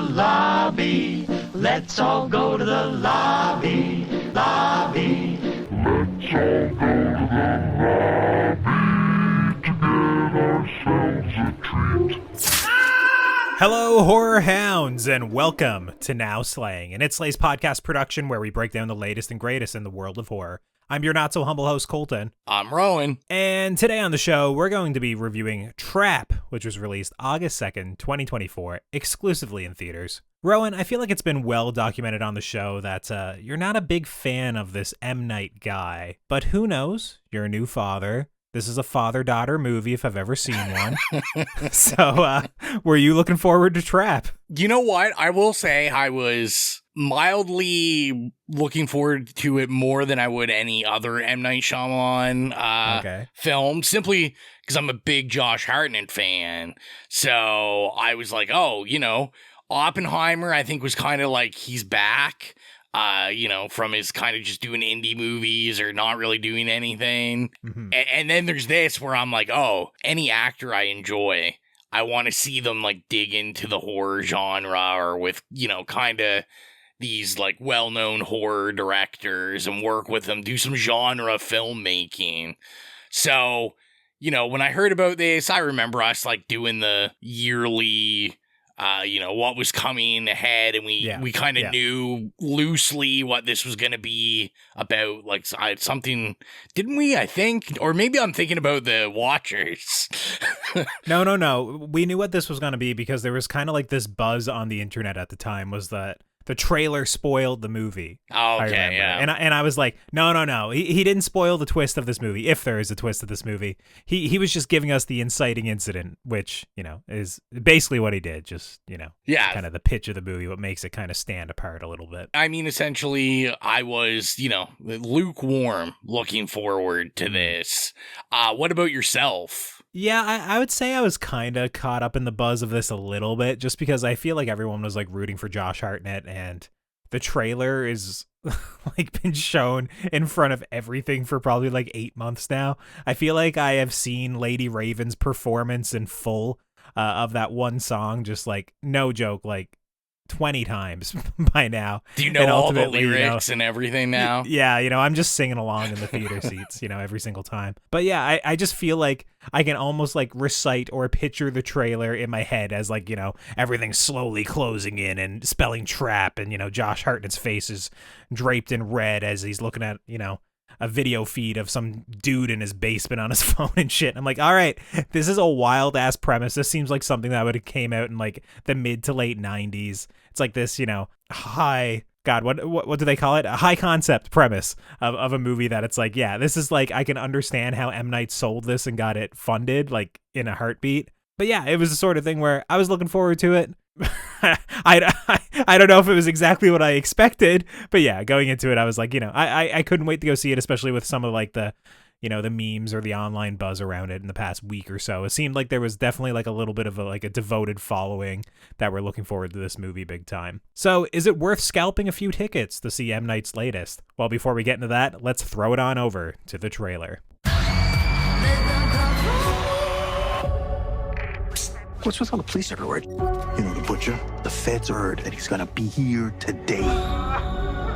lobby. Let's all go to the lobby. Lobby. Let's all go to the lobby to get ourselves a treat. Hello, horror hounds, and welcome to Now Slaying, an It Slays podcast production where we break down the latest and greatest in the world of horror. I'm your not-so-humble host, Colton. I'm Rowan. And today on the show, we're going to be reviewing Trap, which was released August 2nd, 2024, exclusively in theaters. Rowan, I feel like it's been well documented on the show that you're not a big fan of this M. Night guy, but who knows? You're a new father. This is a father-daughter movie if I've ever seen one. So, were you looking forward to Trap? You know what? I will say I was mildly looking forward to it more than I would any other M. Night Shyamalan film, simply because I'm a big Josh Hartnett fan. So I was like, oh, you know, Oppenheimer, I think was kind of like he's back. From his kind of just doing indie movies or not really doing anything. Mm-hmm. And then there's this where I'm like, oh, any actor I enjoy, I want to see them like dig into the horror genre or with, you know, kind of these like well-known horror directors and work with them, do some genre filmmaking. So, you know, when I heard about this, I remember us like doing the yearly what was coming ahead, and we kind of knew loosely what this was going to be about, like something, didn't we, I think? Or maybe I'm thinking about the Watchers. No. We knew what this was going to be because there was kind of like this buzz on the internet at the time was that the trailer spoiled the movie. Oh, okay, yeah. And I was like, no. He didn't spoil the twist of this movie, if there is a twist of this movie. He was just giving us the inciting incident, which, you know, is basically what he did. Just, you know, kind of the pitch of the movie, what makes it kind of stand apart a little bit. I mean, essentially, I was, you know, lukewarm looking forward to this. What about yourself? Yeah, I would say I was kind of caught up in the buzz of this a little bit, just because I feel like everyone was like rooting for Josh Hartnett, and the trailer is like been shown in front of everything for probably like 8 months now. I feel like I have seen Lady Raven's performance in full of that one song, just like no joke, like 20 times by now. Do you know all the lyrics and everything now? Yeah, you know, I'm just singing along in the theater seats, you know, every single time. But yeah, I just feel like I can almost like recite or picture the trailer in my head as like, you know, everything's slowly closing in and spelling trap, and, you know, Josh Hartnett's face is draped in red as he's looking at, you know, a video feed of some dude in his basement on his phone and shit. I'm like, all right, this is a wild ass premise. This seems like something that would have came out in like the mid to late 90s. It's like this, you know, what do they call it? A high concept premise of a movie that it's like, yeah, this is like, I can understand how M. Night sold this and got it funded like in a heartbeat. But yeah, it was the sort of thing where I was looking forward to it. I don't know if it was exactly what I expected, but yeah, going into it, I was like, you know, I couldn't wait to go see it, especially with some of like the, you know, the memes or the online buzz around it in the past week or so. It seemed like there was definitely like a little bit of a devoted following that were looking forward to this movie big time. So is it worth scalping a few tickets to see M. Night's latest? Well, before we get into that, let's throw it on over to the trailer. What's with all the police everywhere? You know, the butcher, the feds heard that he's gonna be here today.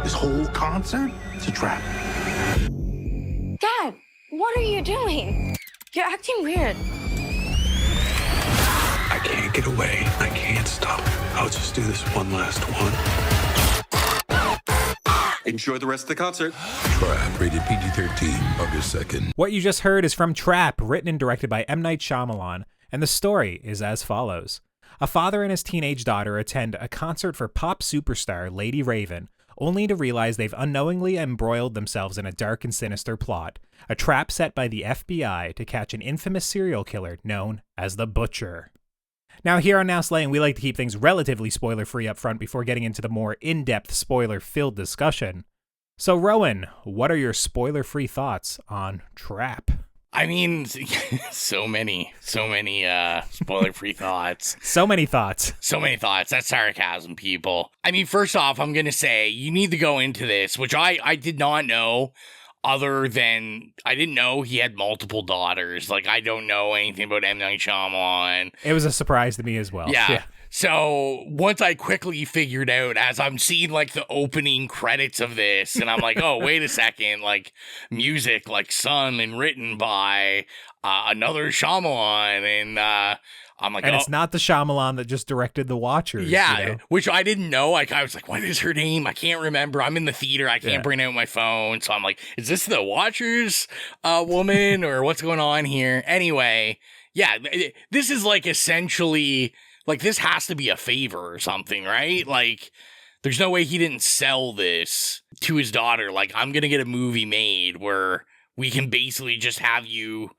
This whole concert, it's a trap. Dad, what are you doing? You're acting weird. I can't get away. I can't stop. I'll just do this one last one. Enjoy the rest of the concert. Trap, rated PG-13, August 2nd. What you just heard is from Trap, written and directed by M. Night Shyamalan. And the story is as follows. A father and his teenage daughter attend a concert for pop superstar Lady Raven, only to realize they've unknowingly embroiled themselves in a dark and sinister plot, a trap set by the FBI to catch an infamous serial killer known as the Butcher. Now, here on Now Slaying, we like to keep things relatively spoiler-free up front before getting into the more in-depth, spoiler-filled discussion. So, Rowan, what are your spoiler-free thoughts on Trap? I mean, so many spoiler-free thoughts. So many thoughts. That's sarcasm, people. I mean, first off, I'm going to say you need to go into this, which I did not know, other than I didn't know he had multiple daughters. Like, I don't know anything about M. Night Shyamalan. It was a surprise to me as well. Yeah. So once I quickly figured out as I'm seeing like the opening credits of this, and I'm like, oh, wait a second, like music like sung and written by another Shyamalan, and I'm like, and it's not the Shyamalan that just directed The Watchers. Yeah, you know? which I didn't know. Like, I was like, what is her name? I can't remember. I'm in the theater. I can't bring out my phone. So I'm like, is this the Watchers woman or what's going on here? Anyway, yeah, this is like essentially, like, this has to be a favor or something, right? Like, there's no way he didn't sell this to his daughter. Like, I'm going to get a movie made where we can basically just have you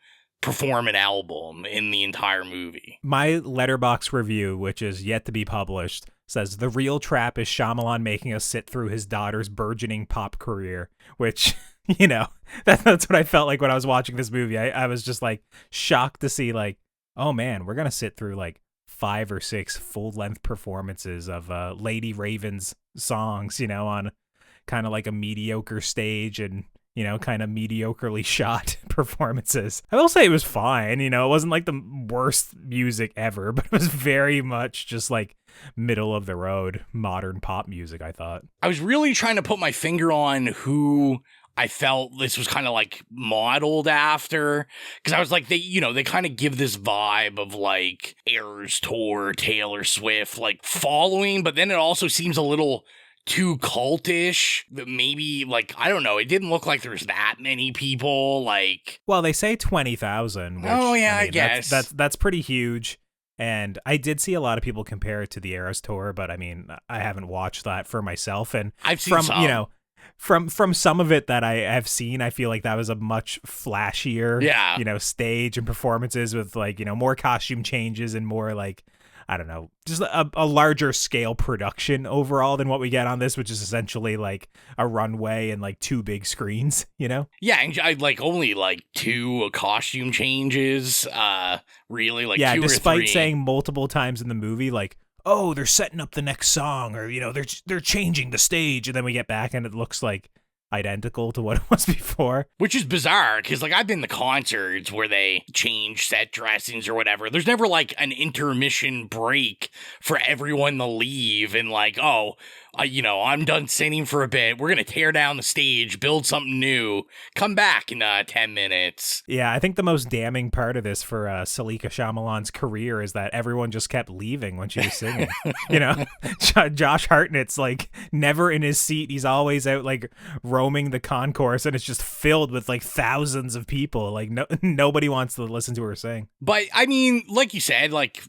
perform an album in the entire movie. My Letterboxd review, which is yet to be published, says the real trap is Shyamalan making us sit through his daughter's burgeoning pop career, which, you know, that's what I felt like when I was watching this movie. I was just like shocked to see like, oh man, we're going to sit through like 5 or 6 full-length performances of Lady Raven's songs, you know, on kind of like a mediocre stage and, you know, kind of mediocrely shot performances. I will say it was fine, you know, it wasn't like the worst music ever, but it was very much just like middle of the road modern pop music, I thought. I was really trying to put my finger on who I felt this was kind of like modeled after, because I was like, they kind of give this vibe of like Eras Tour, Taylor Swift, like following, but then it also seems a little too cultish. Maybe, like, I don't know, it didn't look like there's that many people. Like, well, they say 20,000. Oh yeah, I mean, I guess that's pretty huge. And I did see a lot of people compare it to the Eras Tour, but I mean, I haven't watched that for myself. And I've seen some. You know, from some of it that I have seen, I feel like that was a much flashier, you know, stage and performances with like, you know, more costume changes and more like, I don't know, just a larger scale production overall than what we get on this, which is essentially like a runway and like 2 big screens, you know? Yeah, and I like only like 2 costume changes, really, like 2 or 3. Despite saying multiple times in the movie, like, oh, they're setting up the next song, or, you know, they're changing the stage, and then we get back and it looks like identical to what it was before. Which is bizarre, because like I've been to concerts where they change set dressings or whatever. There's never like an intermission break for everyone to leave and like, oh, you know, I'm done singing for a bit. We're going to tear down the stage, build something new, come back in 10 minutes. Yeah, I think the most damning part of this for Salika Shyamalan's career is that everyone just kept leaving when she was singing. You know, Josh Hartnett's like never in his seat. He's always out like roaming the concourse, and it's just filled with like thousands of people. Like nobody wants to listen to her sing. But I mean, like you said, like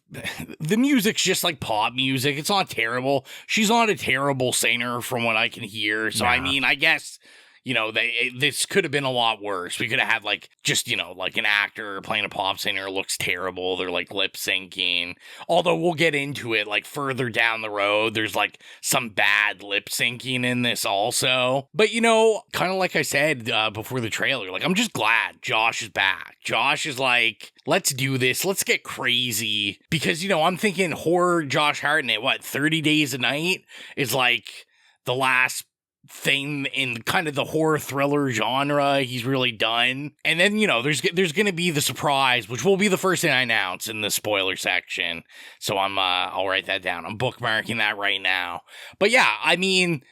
the music's just like pop music. It's not terrible. She's not a terrible singer from what I can hear. So, I mean, I guess, you know, this could have been a lot worse. We could have had like just, you know, like an actor playing a pop singer looks terrible. They're like lip syncing. Although we'll get into it like further down the road. There's like some bad lip syncing in this also. But, you know, kind of like I said before the trailer, like I'm just glad Josh is back. Josh is like, let's do this. Let's get crazy. Because, you know, I'm thinking horror Josh Hartnett, 30 Days a Night is like the last thing in kind of the horror thriller genre he's really done. And then, you know, there's going to be the surprise, which will be the first thing I announce in the spoiler section. So I'll write that down. I'm bookmarking that right now. But yeah, I mean,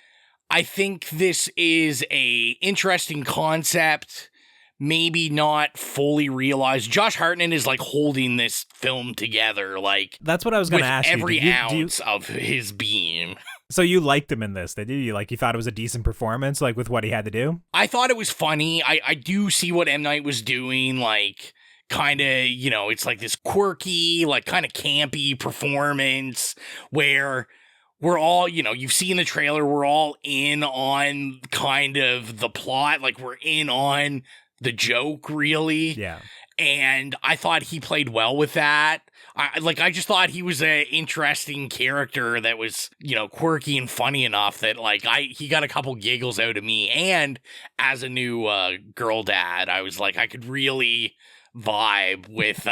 I think this is a interesting concept. Maybe not fully realized. Josh Hartnett is like holding this film together, like that's what I was going to ask you. Every ounce of his being. So you liked him in this, did you? You thought it was a decent performance, like with what he had to do? I thought it was funny. I do see what M. Night was doing, like kind of, you know, it's like this quirky, like kind of campy performance where we're all, you know, you've seen the trailer, we're all in on kind of the plot, like we're in on the joke, really. Yeah. And I thought he played well with that. I just thought he was an interesting character that was, you know, quirky and funny enough that, like, he got a couple giggles out of me. And as a new girl dad, I was like, I could really vibe with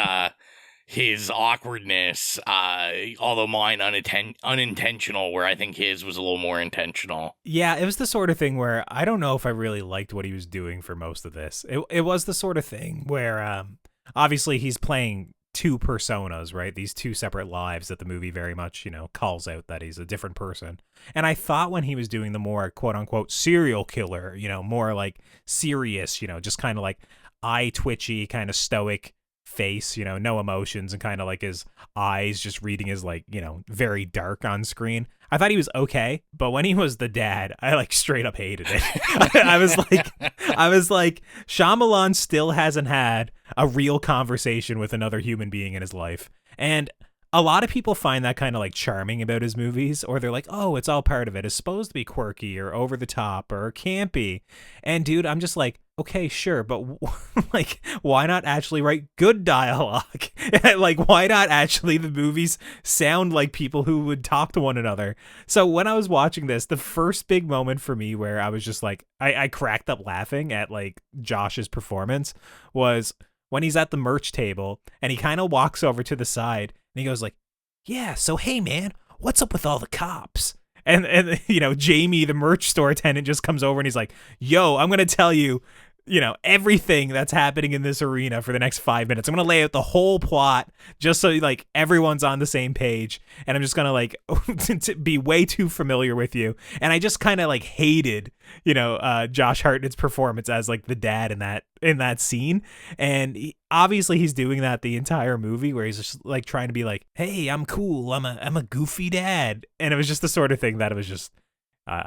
his awkwardness, although mine unintentional, where I think his was a little more intentional. Yeah, it was the sort of thing where I don't know if I really liked what he was doing for most of this. It was the sort of thing where obviously he's playing two personas, right? These two separate lives that the movie very much, calls out that he's a different person. And I thought when he was doing the more quote unquote serial killer, more like serious, just kind of like eye twitchy, kind of stoic face, no emotions, and kind of like his eyes just reading as like, very dark on screen. I thought he was okay, but when he was the dad, I like straight up hated it. I was like, Shyamalan still hasn't had a real conversation with another human being in his life. And a lot of people find that kind of like charming about his movies, or they're like, oh, it's all part of it. It's supposed to be quirky or over the top or campy. And dude, I'm just like, okay, sure, but like, why not actually write good dialogue? Like, why not actually the movies sound like people who would talk to one another? So when I was watching this, the first big moment for me where I was just like, I cracked up laughing at like Josh's performance was when he's at the merch table and he kind of walks over to the side and he goes like, yeah, so hey man, what's up with all the cops? And Jamie, the merch store attendant, just comes over and he's like, yo, I'm going to tell you, everything that's happening in this arena for the next 5 minutes. I'm going to lay out the whole plot just so like everyone's on the same page. And I'm just going to like to be way too familiar with you. And I just kind of like hated, Josh Hartnett's performance as like the dad in that scene. And obviously he's doing that the entire movie where he's just like trying to be like, hey, I'm cool. I'm a goofy dad. And it was just the sort of thing that it was just,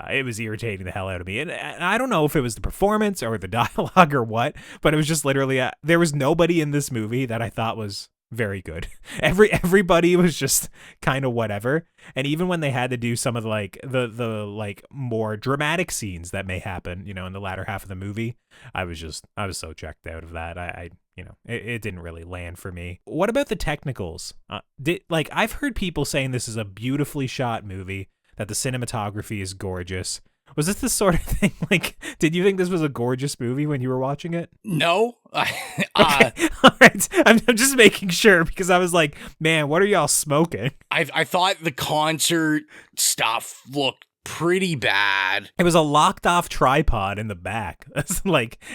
it was irritating the hell out of me. And I don't know if it was the performance or the dialogue or what, but it was just literally, there was nobody in this movie that I thought was very good. Everybody was just kind of whatever. And even when they had to do some of the like more dramatic scenes that may happen, in the latter half of the movie, I was so checked out of that. It didn't really land for me. What about the technicals? I've heard people saying this is a beautifully shot movie, that the cinematography is gorgeous. Was this the sort of thing, like, did you think this was a gorgeous movie when you were watching it? No. Okay. All right. I'm just making sure because I was like, man, what are y'all smoking? I thought the concert stuff looked pretty bad. It was a locked off tripod in the back.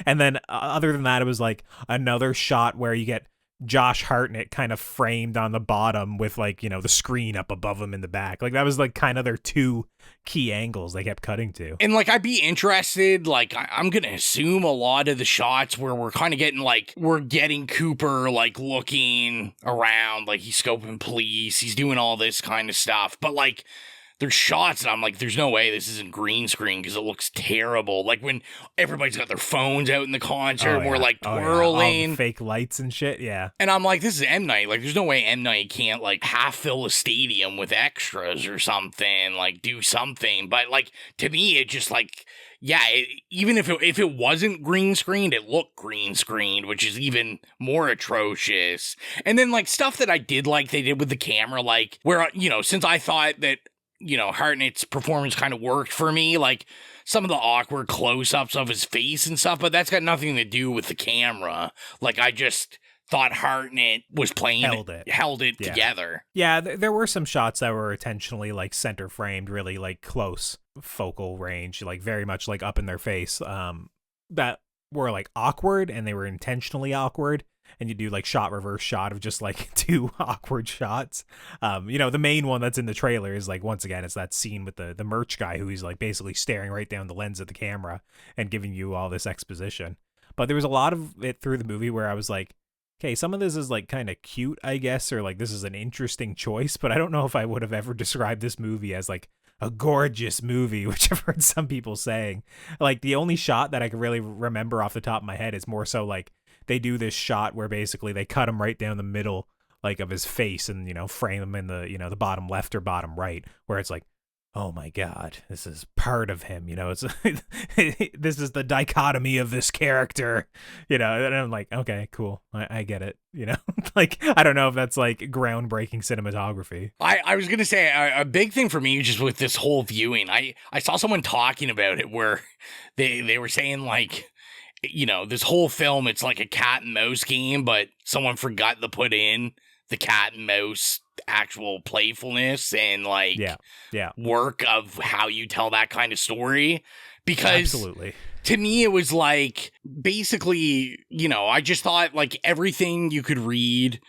And then other than that, it was like another shot where you get Josh Hartnett kind of framed on the bottom with like, the screen up above him in the back. Like that was like kind of their two key angles they kept cutting to. And like, I'd be interested, like I'm going to assume a lot of the shots where we're kind of getting like, we're getting Cooper like looking around, like he's scoping police, he's doing all this kind of stuff. But like, there's shots and I'm like, there's no way this isn't green screen because it looks terrible. Like when everybody's got their phones out in the concert and we're like twirling. All the fake lights and shit, yeah. And I'm like, this is M. Night. Like, there's no way M. Night can't like half fill a stadium with extras or something, like do something. But like, to me, it just like, yeah, even if it wasn't green screened, it looked green screened, which is even more atrocious. And then like stuff that I did like they did with the camera, like where, since I thought that, Hartnett's performance kind of worked for me, like some of the awkward close-ups of his face and stuff, but that's got nothing to do with the camera. Like, I just thought Hartnett was playing held it together. Yeah, there were some shots that were intentionally like center framed, really like close focal range, like very much like up in their face, that were like awkward, and they were intentionally awkward. And you do like shot reverse shot of just like two awkward shots. The main one that's in the trailer is like, once again, it's that scene with the merch guy who he's like basically staring right down the lens of the camera and giving you all this exposition. But there was a lot of it through the movie where I was like, okay, some of this is like kind of cute, I guess, or like this is an interesting choice, but I don't know if I would have ever described this movie as like a gorgeous movie, which I've heard some people saying. Like the only shot that I can really remember off the top of my head is more so like, they do this shot where basically they cut him right down the middle, like of his face, and frame him in the the bottom left or bottom right, where it's like, oh my god, this is part of him. It's this is the dichotomy of this character. And I'm like, okay, cool, I get it. Like I don't know if that's like groundbreaking cinematography. I was gonna say a big thing for me just with this whole viewing. I saw someone talking about it where they were saying like, this whole film, it's like a cat and mouse game, but someone forgot to put in the cat and mouse actual playfulness and like work of how you tell that kind of story. Because absolutely, to me, it was like basically, I just thought like everything you could read,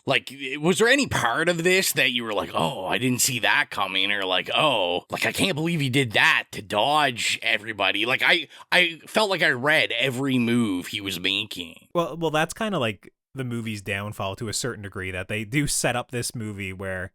Like, was there any part of this that you were like, oh, I didn't see that coming, or like, oh, like, I can't believe he did that to dodge everybody? Like, I felt like I read every move he was making. Well, that's kind of like the movie's downfall to a certain degree, that they do set up this movie where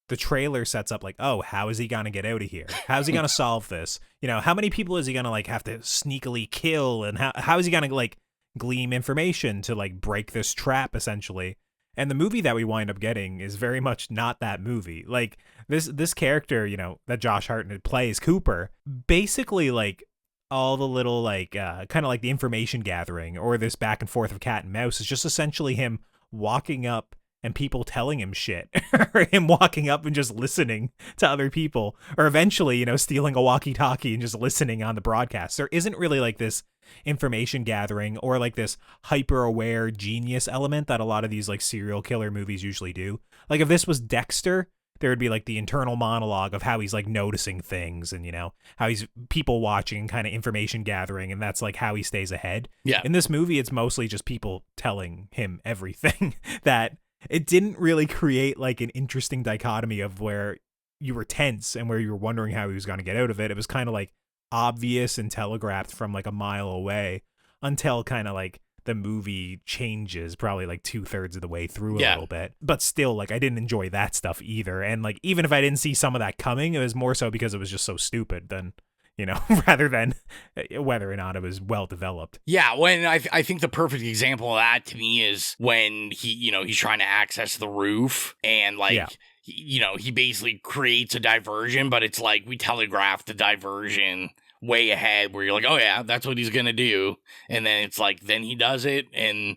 the trailer sets up like, oh, how is he going to get out of here? How's he going to solve this? You know, how many people is he going to like have to sneakily kill? And how is he going to like glean information to like break this trap essentially? And the movie that we wind up getting is very much not that movie. Like this character, you know, that Josh Hartnett plays, Cooper, basically like all the little like kind of like the information gathering or this back and forth of cat and mouse is just essentially him walking up and people telling him shit, or him walking up and just listening to other people, or eventually, you know, stealing a walkie-talkie and just listening on the broadcast. There isn't really like this information gathering or like this hyper-aware genius element that a lot of these like serial killer movies usually do. Like if this was Dexter, there would be like the internal monologue of how he's like noticing things and, you know, how he's people watching, kind of information gathering, and that's like how he stays ahead. Yeah. In this movie, it's mostly just people telling him everything. That it didn't really create like an interesting dichotomy of where you were tense and where you were wondering how he was going to get out of it. It was kind of like obvious and telegraphed from like a mile away until kind of like the movie changes probably like 2/3 of the way through a little bit. But still, like, I didn't enjoy that stuff either. And like, even if I didn't see some of that coming, it was more so because it was just so stupid than, you know, rather than whether or not it was well developed. Yeah, when I think the perfect example of that to me is when he's trying to access the roof and like, he basically creates a diversion, but it's like we telegraphed the diversion way ahead where you're like, oh yeah, that's what he's gonna do, and then it's like then he does it and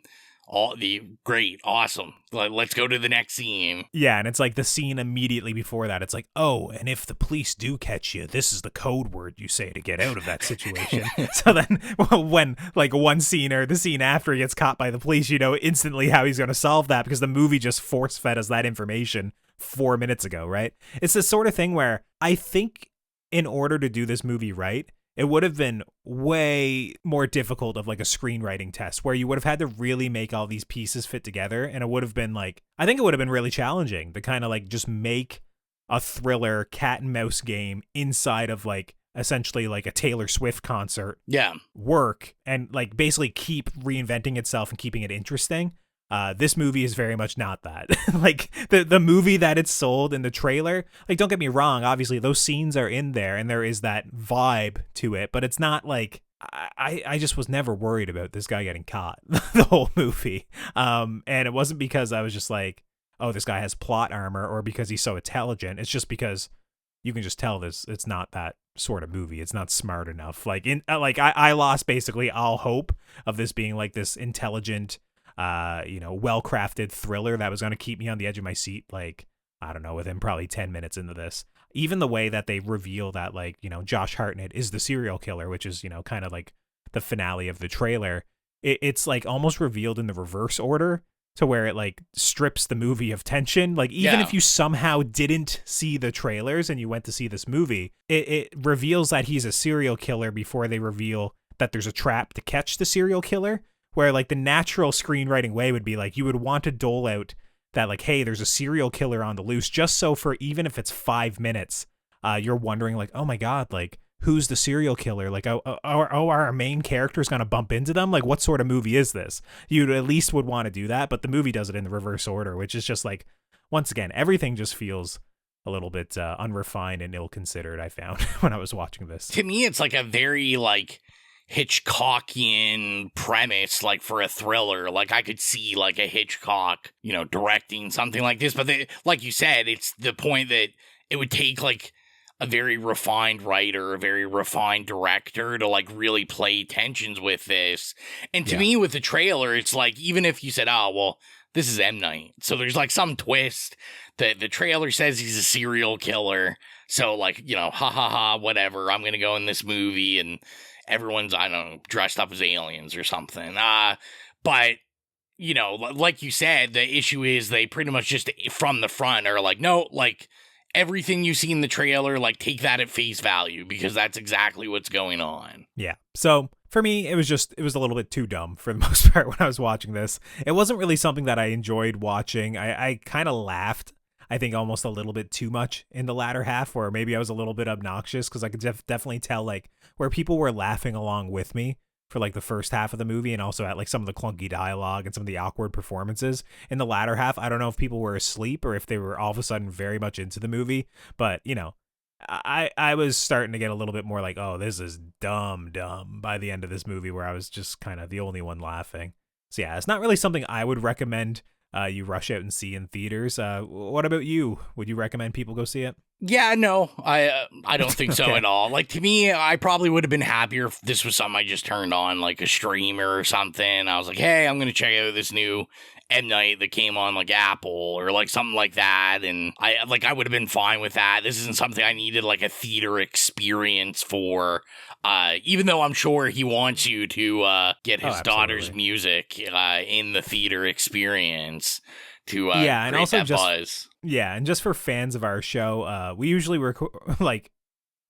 great, awesome, let's go to the next scene. Yeah, and it's like the scene immediately before that, it's like, oh, and if the police do catch you, this is the code word you say to get out of that situation. So then when like one scene or the scene after he gets caught by the police, you know instantly how he's going to solve that because the movie just force fed us that information 4 minutes ago, right? It's this sort of thing where I think in order to do this movie right, it would have been way more difficult of like a screenwriting test where you would have had to really make all these pieces fit together. And it would have been like, I think it would have been really challenging to kind of like just make a thriller cat and mouse game inside of like essentially like a Taylor Swift concert work and like basically keep reinventing itself and keeping it interesting. This movie is very much not that. Like the movie that it's sold in the trailer, like don't get me wrong, obviously those scenes are in there and there is that vibe to it, but it's not like I just was never worried about this guy getting caught the whole movie. And it wasn't because I was just like, oh, this guy has plot armor or because he's so intelligent. It's just because you can just tell it's not that sort of movie. It's not smart enough. Like I lost basically all hope of this being like this intelligent well-crafted thriller that was going to keep me on the edge of my seat, like, I don't know, within probably 10 minutes into this. Even the way that they reveal that, like, you know, Josh Hartnett is the serial killer, which is, you know, kind of like the finale of the trailer. It's like almost revealed in the reverse order to where it like strips the movie of tension. Like even if you somehow didn't see the trailers and you went to see this movie, it reveals that he's a serial killer before they reveal that there's a trap to catch the serial killer. Where like the natural screenwriting way would be like you would want to dole out that like, hey, there's a serial killer on the loose, just so for even if it's 5 minutes, you're wondering like, oh my God, like who's the serial killer? Like, our main character's gonna bump into them? Like, what sort of movie is this? You at least would want to do that, but the movie does it in the reverse order, which is just like, once again, everything just feels a little bit unrefined and ill-considered, I found when I was watching this. To me, it's like a very like Hitchcockian premise, like for a thriller. Like I could see like a Hitchcock, you know, directing something like this, but like you said, it's the point that it would take like a very refined writer, a very refined director to like really play tensions with this. And to me, with the trailer, it's like, even if you said, oh, well, this is M. Night, so there's like some twist that the trailer says he's a serial killer. So like, you know, whatever, I'm going to go in this movie and everyone's, I don't know, dressed up as aliens or something. But, you know, like you said, the issue is they pretty much just from the front are like, no, like everything you see in the trailer, like take that at face value because that's exactly what's going on. Yeah. So For me, it was a little bit too dumb for the most part when I was watching this. It wasn't really something that I enjoyed watching. I kind of laughed, I think, almost a little bit too much in the latter half, where maybe I was a little bit obnoxious, because I could definitely tell like where people were laughing along with me for like the first half of the movie, and also at like some of the clunky dialogue and some of the awkward performances. In the latter half, I don't know if people were asleep or if they were all of a sudden very much into the movie, but I was starting to get a little bit more like, oh, this is dumb by the end of this movie, where I was just kind of the only one laughing. So yeah, it's not really something I would recommend you rush out and see in theaters. What about you? Would you recommend people go see it? Yeah, no, I don't think so at all. Like, to me, I probably would have been happier if this was something I just turned on, like a streamer or something. I was like, hey, I'm going to check out this new M. Night that came on like Apple or like something like that. And I would have been fine with that. This isn't something I needed like a theater experience for. Even though I'm sure he wants you to get his daughter's music in the theater experience to and also that buzz. Yeah, and just for fans of our show, we usually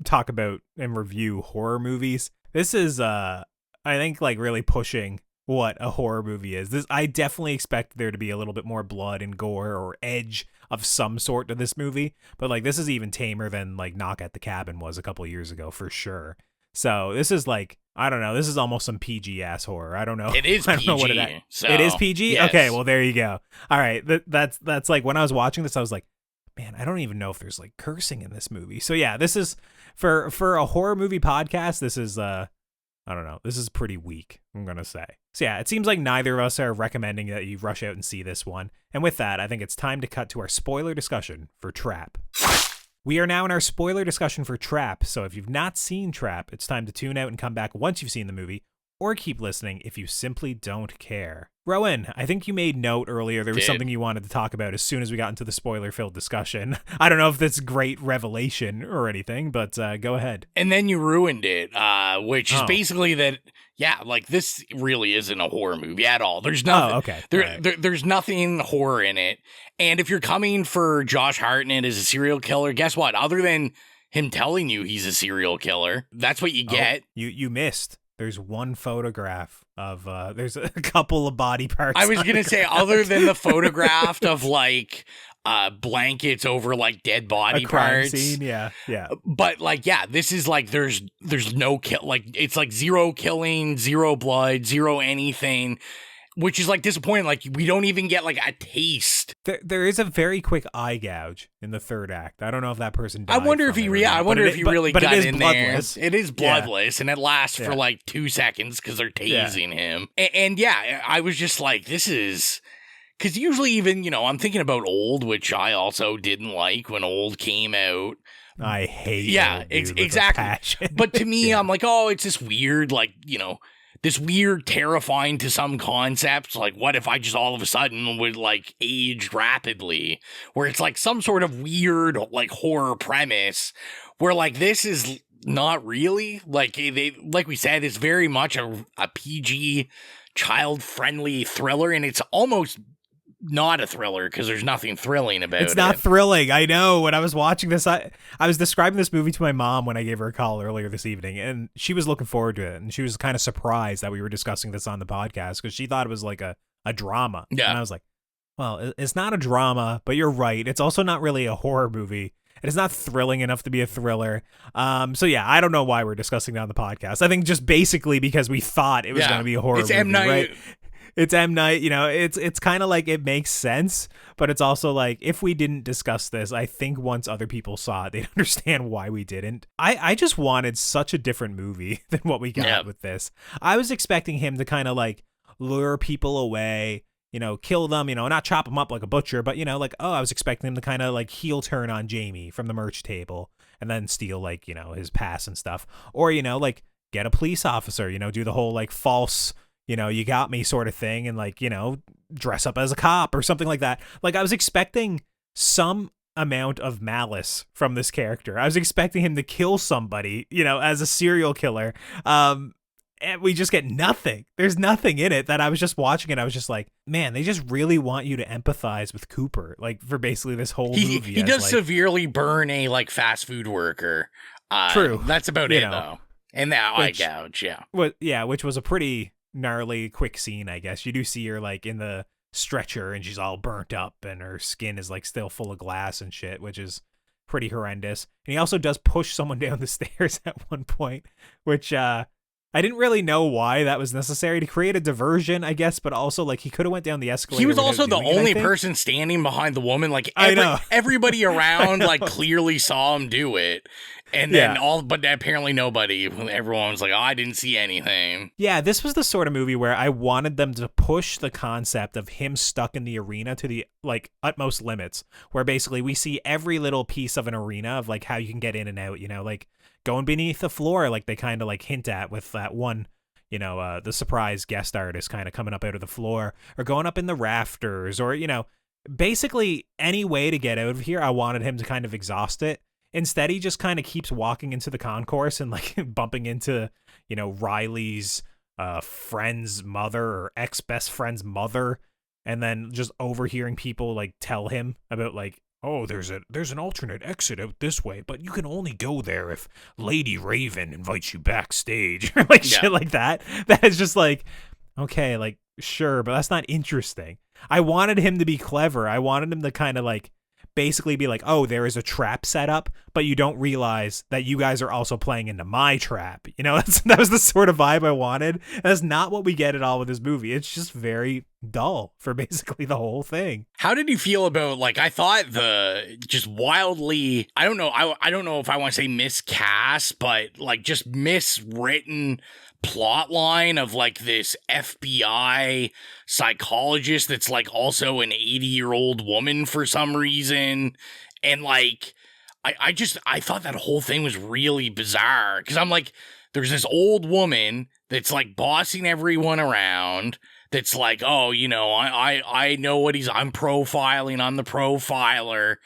talk about and review horror movies. This is I think like really pushing what a horror movie is. I definitely expect there to be a little bit more blood and gore or edge of some sort to this movie, but like this is even tamer than like Knock at the Cabin was a couple of years ago for sure. So this is like, I don't know, this is almost some PG ass horror. I don't know. It is I don't PG. know what it So, is PG? yes. Okay, well there you go. All right, that's like when I was watching this, I was like, man, I don't even know if there's like cursing in this movie. So yeah, this is for a horror movie podcast, this is I don't know, this is pretty weak, I'm going to say. So yeah, it seems like neither of us are recommending that you rush out and see this one. And with that, I think it's time to cut to our spoiler discussion for Trap. We are now in our spoiler discussion for Trap, so if you've not seen Trap, it's time to tune out and come back once you've seen the movie, or keep listening if you simply don't care. Rowan, I think you made note earlier there was something you wanted to talk about as soon as we got into the spoiler-filled discussion. I don't know if that's great revelation or anything, but go ahead. And then you ruined it, which is basically that, yeah, like this really isn't a horror movie at all. There's nothing. There's nothing horror in it. And if you're coming for Josh Hartnett as a serial killer, guess what? Other than him telling you he's a serial killer, that's what you get. You missed. There's one photograph of, there's a couple of body parts. I was going to say, other than the photograph of like blankets over like dead body parts. Scene, yeah. But like, yeah, this is like, there's no kill, like it's like zero killing, zero blood, zero anything, which is like disappointing. Like we don't even get like a taste. There is a very quick eye gouge in the third act. I don't know if that person died. I wonder if he really got in bloodless. there. It is bloodless, and it lasts for like 2 seconds because they're tasing him. And yeah, I was just like, this is. Because usually even, I'm thinking about Old, which I also didn't like when Old came out. I hate exactly. But to me, I'm like, oh, it's this weird, like, this weird, terrifying to some concepts. Like, what if I just all of a sudden would, like, age rapidly? Where it's, like, some sort of weird, like, horror premise. Where, like, this is not really. Like, like we said, it's very much a PG, child-friendly thriller. And it's almost not a thriller because there's nothing thrilling about it. It's not thrilling. I know. When I was watching this, I was describing this movie to my mom when I gave her a call earlier this evening, and she was looking forward to it, and she was kind of surprised that we were discussing this on the podcast because she thought it was like a drama. Yeah. And I was like, well, it's not a drama, but you're right. It's also not really a horror movie. And it's not thrilling enough to be a thriller. So yeah, I don't know why we're discussing it on the podcast. I think just basically because we thought it was going to be a horror movie, M. Night. Right? It's M. Night, it's kind of like it makes sense, but it's also like if we didn't discuss this, I think once other people saw it, they'd understand why we didn't. I just wanted such a different movie than what we got with this. I was expecting him to kind of like lure people away, kill them, not chop them up like a butcher, but, I was expecting him to kind of like heel turn on Jamie from the merch table and then steal like, his pass and stuff. Or, like get a police officer, do the whole like false, you got me sort of thing and like, dress up as a cop or something like that. Like I was expecting some amount of malice from this character. I was expecting him to kill somebody, as a serial killer. And we just get nothing. There's nothing in it that I was just watching it. I was just like, man, they just really want you to empathize with Cooper, like for basically this whole movie. He does severely burn a like fast food worker. True. That's about it though. And that eye gouge, yeah. Which was a pretty gnarly, quick scene, I guess. You do see her like in the stretcher and she's all burnt up and her skin is like still full of glass and shit, which is pretty horrendous. And he also does push someone down the stairs at one point, which I didn't really know why that was necessary to create a diversion, I guess, but also like he could have went down the escalator. He was also the only person standing behind the woman. Like everybody around like clearly saw him do it. And then but apparently nobody. Everyone was like, "Oh, I didn't see anything." Yeah, this was the sort of movie where I wanted them to push the concept of him stuck in the arena to the like utmost limits, where basically we see every little piece of an arena of like how you can get in and out, you know, like going beneath the floor, like they kind of like hint at with that one, you know, the surprise guest artist kind of coming up out of the floor, or going up in the rafters, or, you know, basically any way to get out of here. I wanted him to kind of exhaust it. Instead, he just kind of keeps walking into the concourse and like bumping into, you know, Riley's friend's mother or ex-best friend's mother, and then just overhearing people like tell him about like, oh, there's an alternate exit out this way, but you can only go there if Lady Raven invites you backstage, or like shit like that. That is just like, okay, like sure, but that's not interesting. I wanted him to be clever. I wanted him to kind of like basically be like, oh, there is a trap set up, but you don't realize that you guys are also playing into my trap. You know, that was the sort of vibe I wanted. And that's not what we get at all with this movie. It's just very dull for basically the whole thing. How did you feel about, like, I thought the just wildly, I don't know if I want to say miscast, but like just miswritten plot line of like this FBI psychologist that's like also an 80-year-old woman for some reason. And like, I thought that whole thing was really bizarre, because I'm like, there's this old woman that's like bossing everyone around, that's like, oh, you know, I know what I'm profiling, I'm the profiler.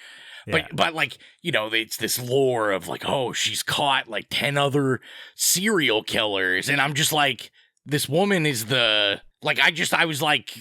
Yeah. But like, you know, it's this lore of like, oh, she's caught like 10 other serial killers. And I'm just like, this woman is the, like, I was like,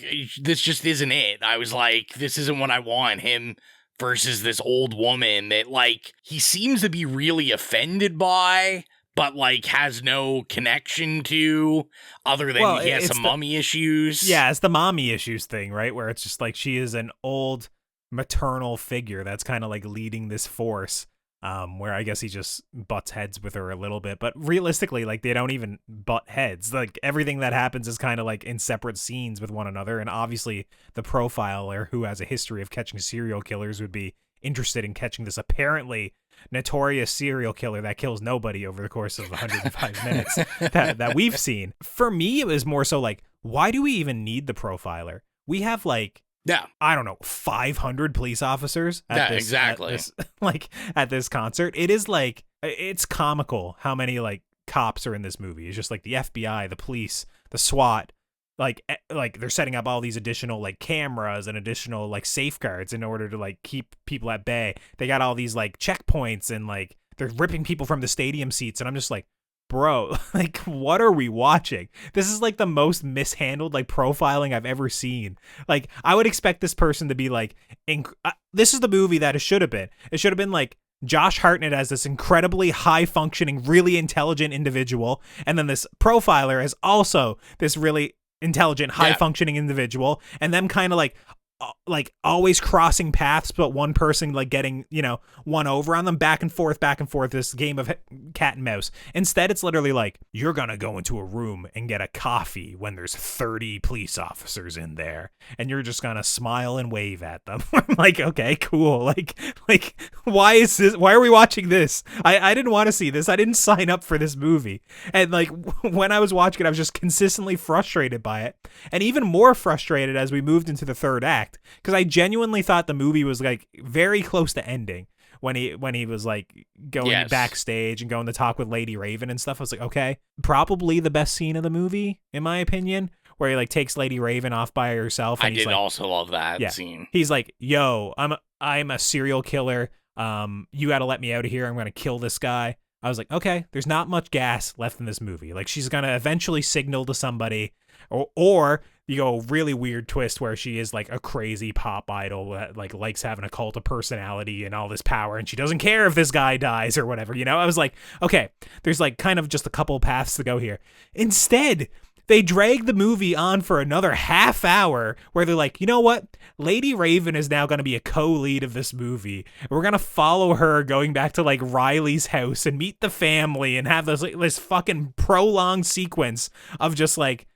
this just isn't it. I was like, this isn't what I want, him versus this old woman that like, he seems to be really offended by, but like has no connection to, other than he has some mommy issues. Yeah, it's the mommy issues thing, right? Where it's just like, she is an old maternal figure that's kind of like leading this force, where I guess he just butts heads with her a little bit, but realistically, like, they don't even butt heads. Like, everything that happens is kind of like in separate scenes with one another, and obviously the profiler, who has a history of catching serial killers, would be interested in catching this apparently notorious serial killer that kills nobody over the course of 105 minutes that we've seen. For me, it was more so like, why do we even need the profiler? We have like, I don't know, 500 police officers at at this concert. It is like, it's comical how many like cops are in this movie. It's just like the FBI, the police, the SWAT, like they're setting up all these additional like cameras and additional like safeguards in order to like keep people at bay. They got all these like checkpoints, and like they're ripping people from the stadium seats, and I'm just like, bro, like, what are we watching? This is like the most mishandled like profiling I've ever seen. Like, I would expect this person to be like, this is the movie that it should have been. It should have been like Josh Hartnett as this incredibly high functioning, really intelligent individual, and then this profiler as also this really intelligent, high functioning individual, and them kind of like always crossing paths, but one person like getting, you know, one over on them, back and forth, this game of cat and mouse. Instead, it's literally like, you're gonna go into a room and get a coffee when there's 30 police officers in there, and you're just gonna smile and wave at them. I'm like, okay, cool. Like why is this? Why are we watching this? I didn't want to see this. I didn't sign up for this movie. And like, when I was watching it, I was just consistently frustrated by it, and even more frustrated as we moved into the third act, because I genuinely thought the movie was like very close to ending when he was like going backstage and going to talk with Lady Raven and stuff. I was like, okay, probably the best scene of the movie in my opinion, where he like takes Lady Raven off by herself. And I did also love that scene. He's like, yo, I'm a serial killer. You got to let me out of here. I'm going to kill this guy. I was like, okay, there's not much gas left in this movie. Like, she's going to eventually signal to somebody, or you go a really weird twist where she is like a crazy pop idol that like likes having a cult of personality and all this power, and she doesn't care if this guy dies or whatever, you know? I was like, okay, there's like kind of just a couple paths to go here. Instead, they drag the movie on for another half hour where they're like, you know what? Lady Raven is now going to be a co-lead of this movie. We're going to follow her going back to like Riley's house and meet the family and have this fucking prolonged sequence of just like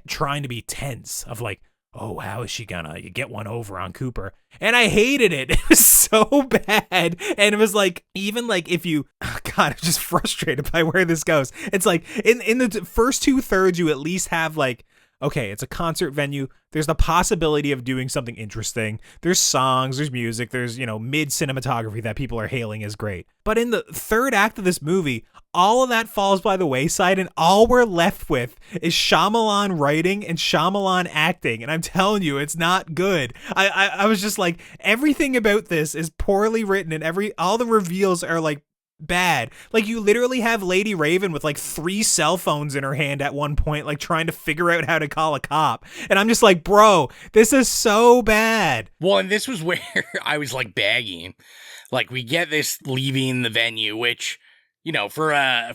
trying to be tense of like, oh, how is she gonna get one over on Cooper? And I hated it. It was so bad. And it was like, even like if you, oh God, I'm just frustrated by where this goes. It's like in the first 2/3, you at least have like, okay, it's a concert venue. There's the possibility of doing something interesting. There's songs, there's music, there's, you know, mid cinematography that people are hailing as great. But in the third act of this movie, all of that falls by the wayside, and all we're left with is Shyamalan writing and Shyamalan acting. And I'm telling you, it's not good. I was just like, everything about this is poorly written, and all the reveals are like bad. Like, you literally have Lady Raven with like 3 cell phones in her hand at one point, like trying to figure out how to call a cop. And I'm just like, bro, this is so bad. Well, and this was where I was like bagging. Like, we get this leaving the venue, which, you know, for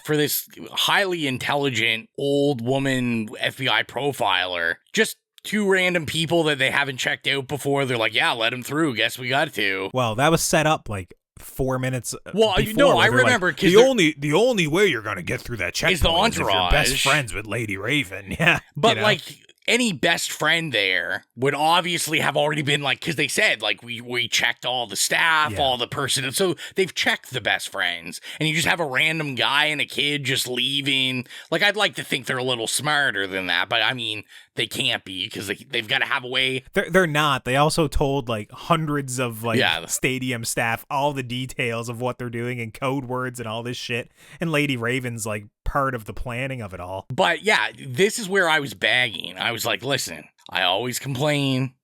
this highly intelligent old woman FBI profiler, just 2 random people that they haven't checked out before. They're like, yeah, let him through. Guess we got to. Well, that was set up like 4 minutes well, before. No, I remember, like, the only way you're gonna get through that checkpoint is the entourage. Is if you're best friends with Lady Raven. Yeah, but you know? like any best friend there would obviously have already been like, because they said like we checked all the staff, all the person, so they've checked the best friends, and you just have a random guy and a kid just leaving. Like, I'd like to think they're a little smarter than that, but I mean, they can't be, because they've got to have a way. They're not. They also told like hundreds of like stadium staff all the details of what they're doing and code words and all this shit. And Lady Raven's like part of the planning of it all. But yeah, this is where I was bagging. I was like, listen, I always complain.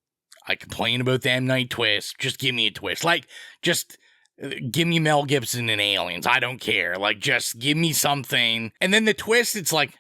I complain about the M. Night twist. Just give me a twist. Like, just give me Mel Gibson and aliens. I don't care. Like, just give me something. And then the twist, it's like,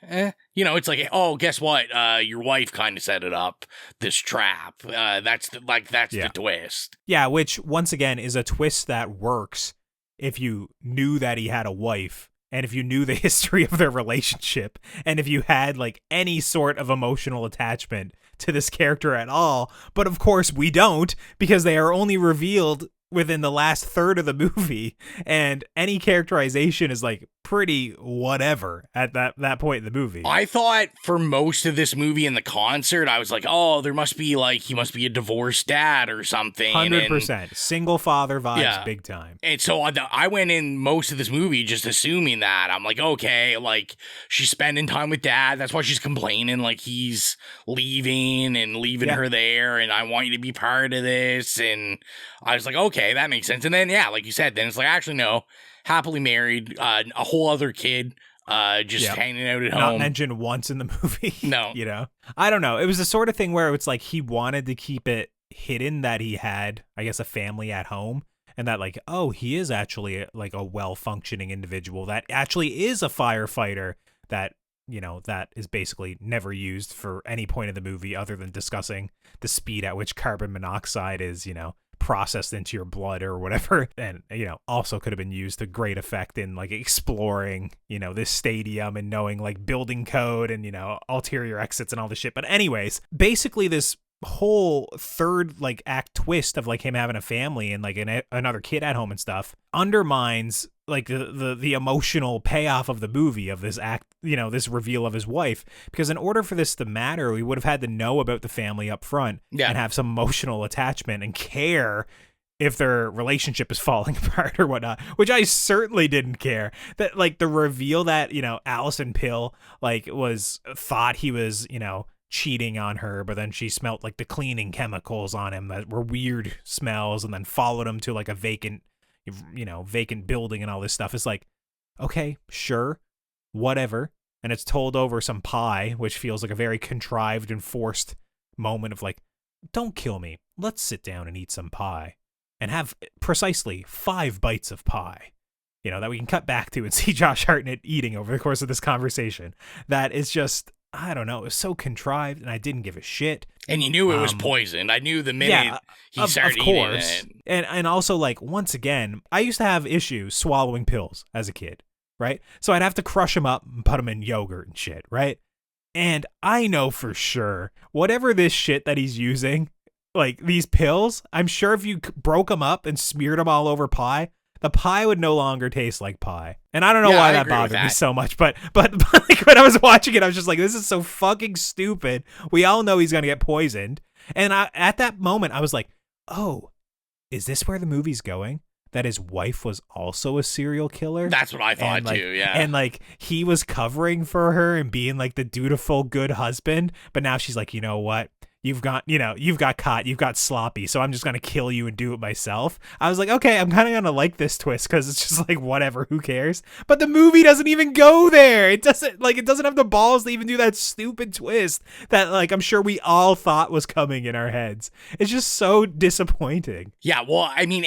you know, it's like, oh, guess what? Your wife kind of set it up, this trap. That's the twist. Yeah, which once again is a twist that works if you knew that he had a wife, and if you knew the history of their relationship, and if you had like any sort of emotional attachment to this character at all. But of course we don't, because they are only revealed within the last third of the movie, and any characterization is like pretty whatever at that point in the movie. I thought for most of this movie in the concert, I was like, oh, there must be like, he must be a divorced dad or something. 100%. Single father vibes, big time. And so I went in most of this movie just assuming that. I'm like, okay, like, she's spending time with dad. That's why she's complaining, like he's leaving her there, and I want you to be part of this. And I was like, okay, that makes sense. And then, yeah, like you said, then it's like, actually, no, happily married, a whole other kid, just hanging out at home. Not mentioned once in the movie. No. You know? I don't know. It was the sort of thing where it's like he wanted to keep it hidden that he had, I guess, a family at home. And that, like, oh, he is actually like a well-functioning individual that actually is a firefighter that, you know, that is basically never used for any point in the movie other than discussing the speed at which carbon monoxide is, you know, processed into your blood or whatever. And, you know, also could have been used to great effect in like exploring, you know, this stadium and knowing like building code and, you know, ulterior exits and all this shit. But anyways, basically this whole third like act twist of like him having a family and like another kid at home and stuff undermines like the emotional payoff of the movie of this act, you know, this reveal of his wife, because in order for this to matter, we would have had to know about the family up front and have some emotional attachment and care if their relationship is falling apart or whatnot, which I certainly didn't care. That like the reveal that, you know, Allison Pill like thought he was, you know, cheating on her, but then she smelt like the cleaning chemicals on him that were weird smells, and then followed him to like a vacant building and all this stuff. It's like, okay, sure, whatever. And it's told over some pie, which feels like a very contrived and forced moment of like, don't kill me. Let's sit down and eat some pie and have precisely 5 bites of pie, you know, that we can cut back to and see Josh Hartnett eating over the course of this conversation. That is just I don't know, it was so contrived, and I didn't give a shit. And you knew it was poisoned. I knew the minute he started eating it. And also, like, once again, I used to have issues swallowing pills as a kid, right? So I'd have to crush them up and put them in yogurt and shit, right? And I know for sure, whatever this shit that he's using, like these pills, I'm sure if you broke them up and smeared them all over pie, the pie would no longer taste like pie. And I don't know why that bothered me so much, but like when I was watching it, I was just like, this is so fucking stupid. We all know he's going to get poisoned. And at that moment, I was like, oh, is this where the movie's going? That his wife was also a serial killer? That's what I thought too, yeah. And like he was covering for her and being like the dutiful good husband, but now she's like, you know what? You've got caught, you've got sloppy, so I'm just going to kill you and do it myself. I was like, okay, I'm kind of going to like this twist because it's just like, whatever, who cares? But the movie doesn't even go there. It doesn't have the balls to even do that stupid twist that like I'm sure we all thought was coming in our heads. It's just so disappointing. Yeah, well, I mean,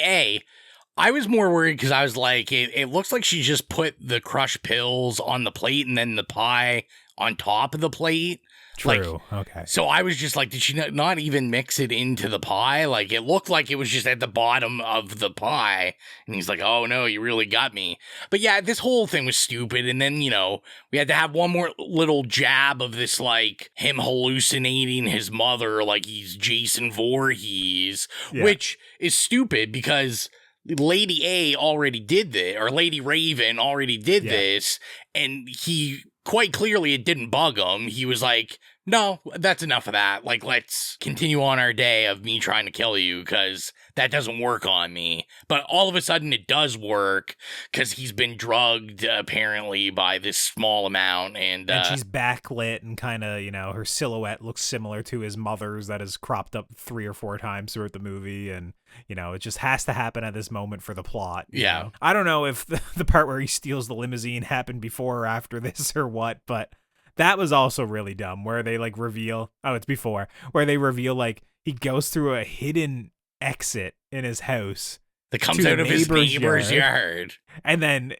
I was more worried because I was like, it looks like she just put the crushed pills on the plate and then the pie on top of the plate. True. Like, okay. So I was just like, did she not even mix it into the pie? Like, it looked like it was just at the bottom of the pie. And he's like, oh, no, you really got me. But yeah, this whole thing was stupid. And then, we had to have one more little jab of this, like, him hallucinating his mother like he's Jason Voorhees, which is stupid because Lady A already did this, or Lady Raven already did this, and he quite clearly it didn't bug him. He was like, no, that's enough of that. Like, let's continue on our day of me trying to kill you because that doesn't work on me. But all of a sudden it does work because he's been drugged apparently by this small amount. And she's backlit and kind of, her silhouette looks similar to his mother's that is cropped up 3 or 4 times throughout the movie. And, it just has to happen at this moment for the plot. You know? I don't know if the part where he steals the limousine happened before or after this or what, but that was also really dumb where they like reveal, it's before, where they reveal like he goes through a hidden exit in his house that comes out of his neighbor's yard. And then,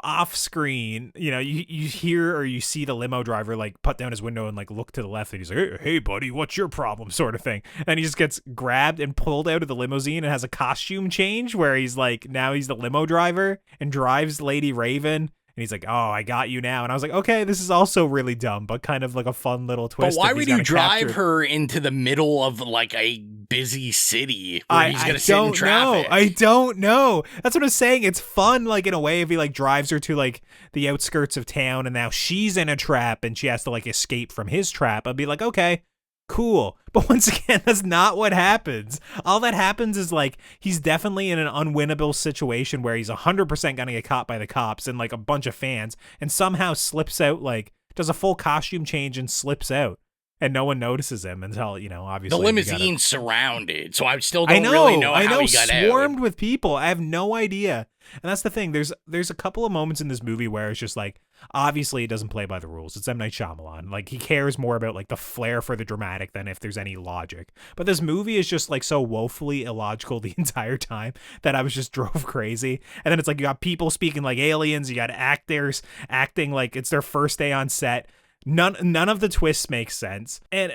off screen, you hear or you see the limo driver like put down his window and like look to the left and he's like, hey buddy, what's your problem, sort of thing. And he just gets grabbed and pulled out of the limousine and has a costume change where he's like, now he's the limo driver and drives Lady Raven. And he's like, oh, I got you now. And I was like, okay, this is also really dumb, but kind of like a fun little twist. But why would you drive her into the middle of like a busy city where he's going to sit in traffic? I don't know. That's what I'm saying. It's fun, like in a way, if he like drives her to like the outskirts of town and now she's in a trap and she has to like escape from his trap. I'd be like, okay, cool. But once again, that's not what happens. All that happens is like he's definitely in an unwinnable situation where he's 100% gonna get caught by the cops and like a bunch of fans, and somehow slips out, like does a full costume change and slips out, and no one notices him until obviously the limousine's surrounded. So I still don't really know how he got out. Swarmed with people. I have no idea. And that's the thing. There's a couple of moments in this movie where it's just like, obviously it doesn't play by the rules. It's M. Night Shyamalan. Like he cares more about like the flair for the dramatic than if there's any logic. But this movie is just like so woefully illogical the entire time that I was just drove crazy. And then it's like you got people speaking like aliens. You got actors acting like it's their first day on set. None of the twists make sense. And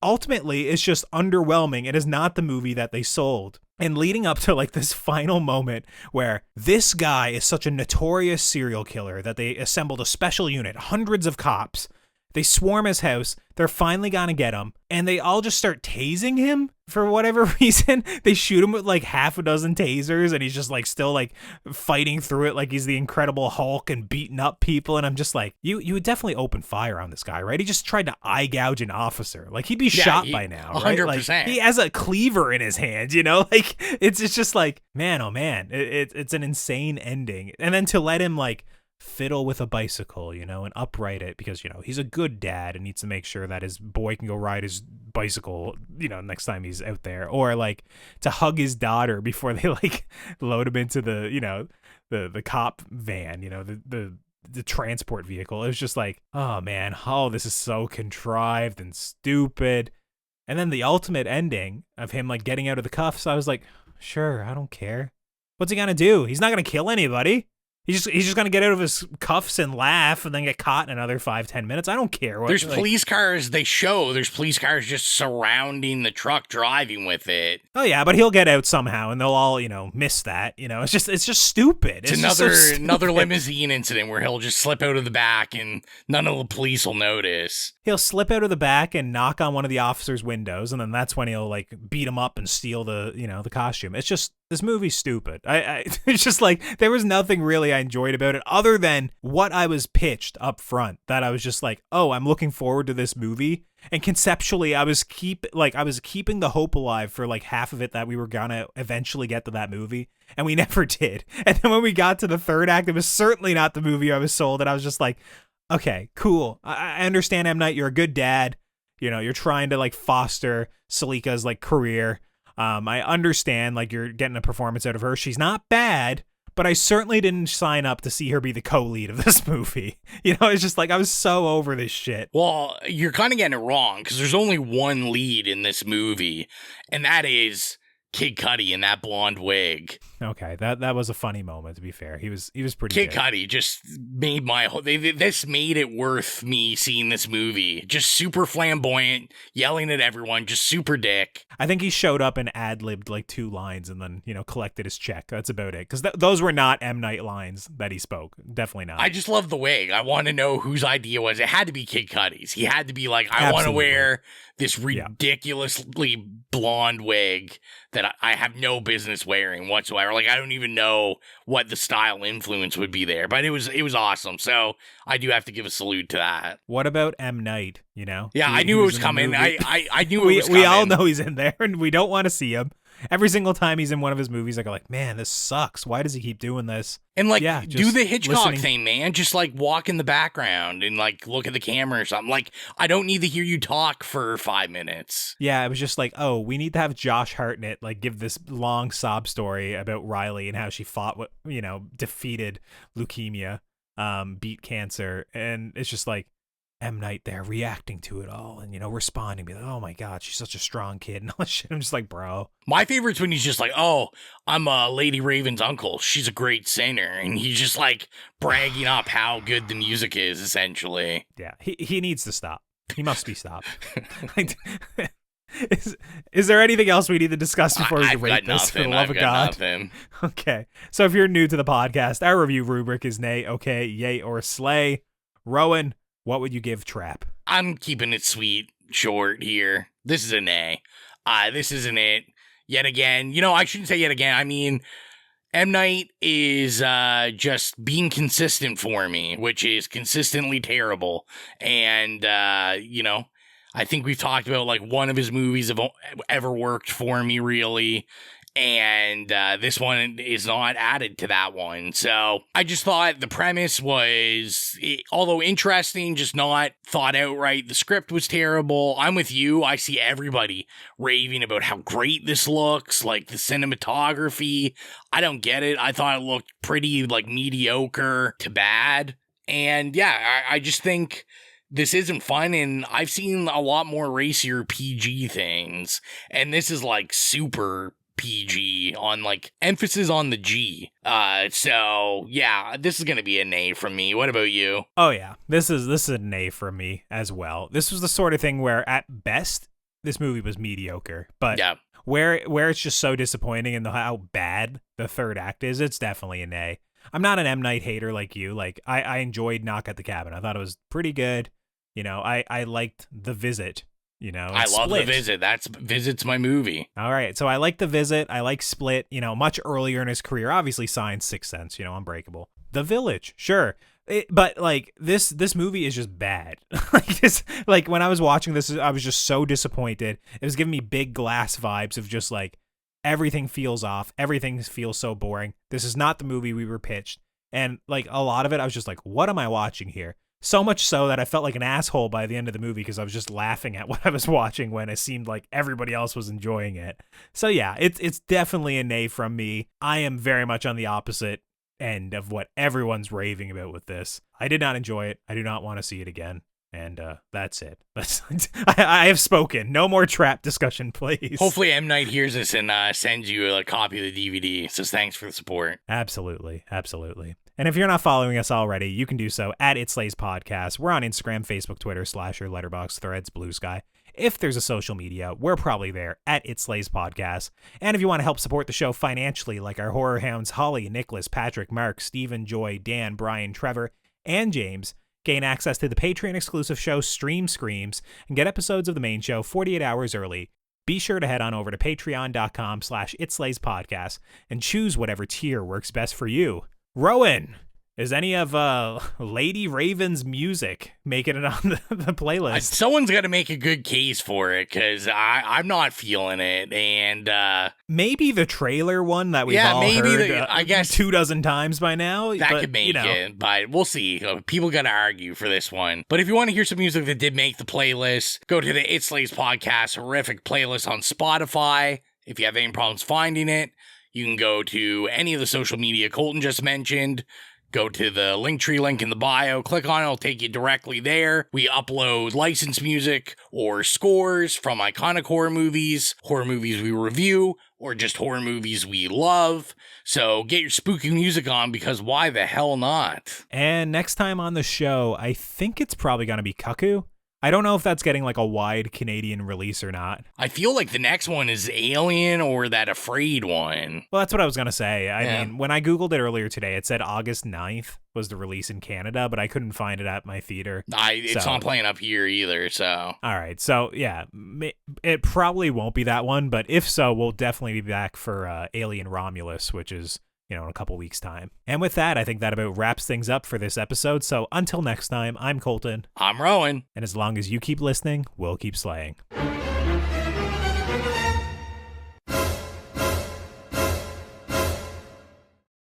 ultimately, it's just underwhelming. It is not the movie that they sold. And leading up to like this final moment where this guy is such a notorious serial killer that they assembled a special unit, hundreds of cops. They swarm his house. They're finally gonna get him. And they all just start tasing him for whatever reason. They shoot him with like half a dozen tasers and he's just like still like fighting through it like he's the Incredible Hulk and beating up people. And I'm just like, you would definitely open fire on this guy, right? He just tried to eye gouge an officer. Like he'd be shot by now, right? 100%. Like, he has a cleaver in his hand, like it's just like, man, oh man, it's an insane ending. And then to let him like fiddle with a bicycle, and upright it because, he's a good dad and needs to make sure that his boy can go ride his bicycle, next time he's out there, or like to hug his daughter before they like load him into the, the cop van, the transport vehicle. It was just like, oh man, this is so contrived and stupid. And then the ultimate ending of him like getting out of the cuffs, I was like, sure, I don't care. What's he gonna do? He's not gonna kill anybody. He's just gonna get out of his cuffs and laugh and then get caught in another 5-10 minutes. I don't care. There's police cars. There's police cars just surrounding the truck, driving with it. Oh yeah, but he'll get out somehow, and they'll all miss that. It's just stupid. It's another limousine incident where he'll just slip out of the back and none of the police will notice. He'll slip out of the back and knock on one of the officers' windows, and then that's when he'll beat him up and steal the costume. It's just, this movie's stupid. It's just there was nothing really I enjoyed about it other than what I was pitched up front, that I was just oh, I'm looking forward to this movie. And conceptually, I was keeping the hope alive for half of it that we were gonna eventually get to that movie, and we never did. And then when we got to the third act, it was certainly not the movie I was sold, and I was just okay, cool. I understand, M. Night, you're a good dad. You're trying to foster Salika's career. I understand you're getting a performance out of her. She's not bad, but I certainly didn't sign up to see her be the co-lead of this movie. It's just I was so over this shit. Well, you're kind of getting it wrong, because there's only one lead in this movie, and that is Kid Cudi in that blonde wig. Okay, that was a funny moment, to be fair. He was pretty Kid good. Cudi just made this made it worth me seeing this movie. Just super flamboyant, yelling at everyone, just super dick. I think he showed up and ad-libbed 2 lines and then, collected his check. That's about it. Because those were not M. Night lines that he spoke. Definitely not. I just love the wig. I want to know whose idea was. It had to be Kid Cudi's. He had to be I want to wear this ridiculously blonde wig that I have no business wearing whatsoever. I don't even know what the style influence would be there, but it was awesome. So I do have to give a salute to that. What about M. Night? Yeah, I knew it was coming. I knew it was coming. We all know he's in there, and we don't want to see him. Every single time he's in one of his movies, I go man, this sucks. Why does he keep doing this? And do the Hitchcock thing, man. Just walk in the background and look at the camera or something. I don't need to hear you talk for 5 minutes. Yeah, it was just oh, we need to have Josh Hartnett give this long sob story about Riley and how she fought defeated leukemia, beat cancer, and it's just M. Night there reacting to it all and, responding, be oh my God, she's such a strong kid and all that shit. I'm just bro. My favorite's when he's just oh, I'm Lady Raven's uncle. She's a great singer. And he's just bragging up how good the music is, essentially. Yeah, he needs to stop. He must be stopped. Is there anything else we need to discuss before we rate this, for the love of God? Nothing. Okay, so if you're new to the podcast, our review rubric is nay, okay, yay, or slay. Rowan, what would you give Trap? I'm keeping it sweet, short here. This is a nay. This isn't it. Yet again. I shouldn't say yet again. I mean, M. Night is just being consistent for me, which is consistently terrible. And, I think we've talked about, one of his movies have ever worked for me, really. And this one is not added to that one. So I just thought the premise was, although interesting, just not thought out right. The script was terrible. I'm with you. I see everybody raving about how great this looks, the cinematography. I don't get it. I thought it looked pretty mediocre to bad. And yeah, I just think this isn't fun, and I've seen a lot more racier PG things. And this is super PG on emphasis on the G. So yeah, this is gonna be a nay from me. What about you? Oh yeah, this is a nay from me as well. This was the sort of thing where at best this movie was mediocre, but yeah, where it's just so disappointing and how bad the third act is, it's definitely a nay. I'm not an M. Night hater like you. I enjoyed Knock at the Cabin. I thought it was pretty good. I liked The Visit. I love Split. The Visit. Visit's my movie. All right. So I like The Visit. I like Split, much earlier in his career. Obviously signed Sixth Sense, Unbreakable. The Village, sure. But this movie is just bad. When I was watching this, I was just so disappointed. It was giving me Big Glass vibes of just everything feels off. Everything feels so boring. This is not the movie we were pitched. And a lot of it, I was just what am I watching here? So much so that I felt like an asshole by the end of the movie because I was just laughing at what I was watching when it seemed like everybody else was enjoying it. So yeah, it's definitely a nay from me. I am very much on the opposite end of what everyone's raving about with this. I did not enjoy it. I do not want to see it again. And that's it. I have spoken. No more Trap discussion, please. Hopefully M. Night hears this and sends you a copy of the DVD. Says thanks for the support. Absolutely. And if you're not following us already, you can do so at It Slays Podcast. We're on Instagram, Facebook, Twitter, Slasher, Letterboxd, Threads, Bluesky. If there's a social media, we're probably there at It Slays Podcast. And if you want to help support the show financially, like our horror hounds Holly, Nicholas, Patrick, Mark, Stephen, Joy, Dan, Brian, Trevor, and James, gain access to the Patreon exclusive show Stream Screams and get episodes of the main show 48 hours early. Be sure to head on over to patreon.com/itslayspodcast and choose whatever tier works best for you. Rowan, is any of Lady Raven's music making it on the playlist? Someone's got to make a good case for it, because I'm not feeling it. And maybe the trailer one that we've all heard I guess 24 times by now. That could make it, but we'll see. People got to argue for this one. But if you want to hear some music that did make the playlist, go to the It Slays Podcast horrific playlist on Spotify. If you have any problems finding it, you can go to any of the social media Colton just mentioned. Go to the Linktree link in the bio, click on it, it'll take you directly there. We upload licensed music or scores from iconic horror movies we review, or just horror movies we love. So get your spooky music on, because why the hell not? And next time on the show, I think it's probably going to be Cuckoo. I don't know if that's getting like a wide Canadian release or not. I feel like the next one is Alien or that Afraid one. Well, that's what I was going to say. I mean, when I Googled it earlier today, it said August 9th was the release in Canada, but I couldn't find it at my theater. It's not playing up here either, so. All right. So, yeah, it probably won't be that one, but if so, we'll definitely be back for Alien Romulus, which is, in a couple weeks' time. And with that, I think that about wraps things up for this episode. So until next time, I'm Colton. I'm Rowan. And as long as you keep listening, we'll keep slaying.